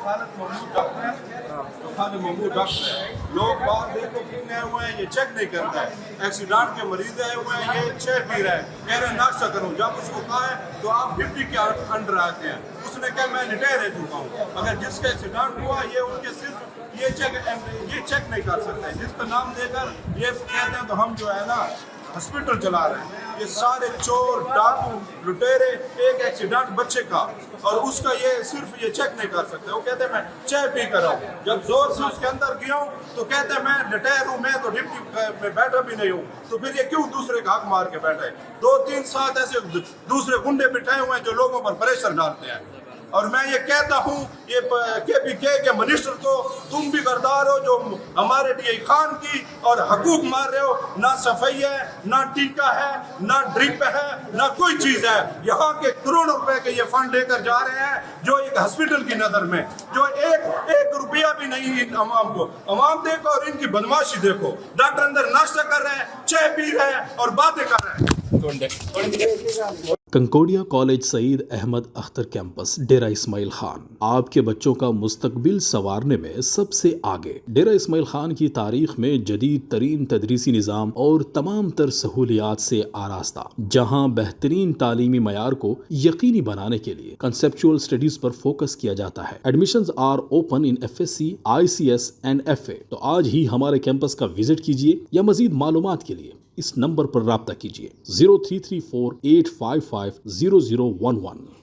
خالد Mahmood doctor ہے، تو خالد Mahmood doctor ہے. لوگ باہر دیکھو کتنے آئے ہوئے ہیں، یہ چیک نہیں کرتا ہے. ایکسیڈنٹ کے مریض آئے ہوئے ہیں، یہ چائے پی رہا ہے، کہہ رہے ہیں ناشتہ کرو. جب اس کو کہا ہے تو آپ ڈپٹی کے انڈر آتے ہیں. اس نے کہا میں ریٹائر رہ چکا ہوں. اگر جس کا ایکسیڈنٹ ہوا یہ ان کے صرف یہ چیک نہیں کر سکتے. جس کا نام دے کر یہ کہتے ہیں تو ہم جو ہے نا ہاسپٹل چلا رہے ہیں. یہ سارے چور ڈاکو لٹیرے، ایک ایکسیڈنٹ بچے کا اور اس کا یہ صرف یہ چیک نہیں کر سکتے. وہ کہتے ہیں میں چائے پی کر آؤں. جب زور سے اس کے اندر گیا ہوں تو کہتے ہیں میں ریٹائر ہوں، میں تو ڈپٹی میں بیٹھا بھی نہیں ہوں. تو پھر یہ کیوں دوسرے کا حق مار کے بیٹھے؟ 2-3 ساتھ ایسے دوسرے گنڈے بٹھائے ہوئے ہیں جو لوگوں پر پریشر ڈالتے ہیں. اور میں یہ کہتا ہوں یہ KPK کے منسٹر کو، تم بھی غدار ہو جو ہمارے لیے خان کی اور حقوق مار رہے ہو. نہ صفائی ہے، نہ ٹیکا ہے، نہ ڈرپ ہے، نہ کوئی چیز ہے. یہاں کے کروڑوں روپے کے یہ فنڈ لے کر جا رہے ہیں جو ایک ہاسپٹل کی نظر میں جو ایک روپیہ بھی نہیں عوام کو. عوام دیکھو اور ان کی بدماشی دیکھو. ڈاکٹر اندر ناشتہ کر رہے ہیں، چائے پی رہے ہیں اور باتیں کر رہے ہیں. کنکوڈیا کالج سعید احمد اختر کیمپس ڈیرہ اسماعیل خان آپ کے بچوں کا مستقبل سنوارنے میں سب سے آگے. ڈیرہ اسماعیل خان کی تاریخ میں جدید ترین تدریسی نظام اور تمام تر سہولیات سے آراستہ، جہاں بہترین تعلیمی معیار کو یقینی بنانے کے لیے کنسپچول اسٹڈیز پر فوکس کیا جاتا ہے. Admissions are open in FSC ICS and FA. تو آج ہی ہمارے کیمپس کا وزٹ کیجیے یا مزید معلومات کے لیے اس نمبر پر رابطہ کیجیے 0334855001.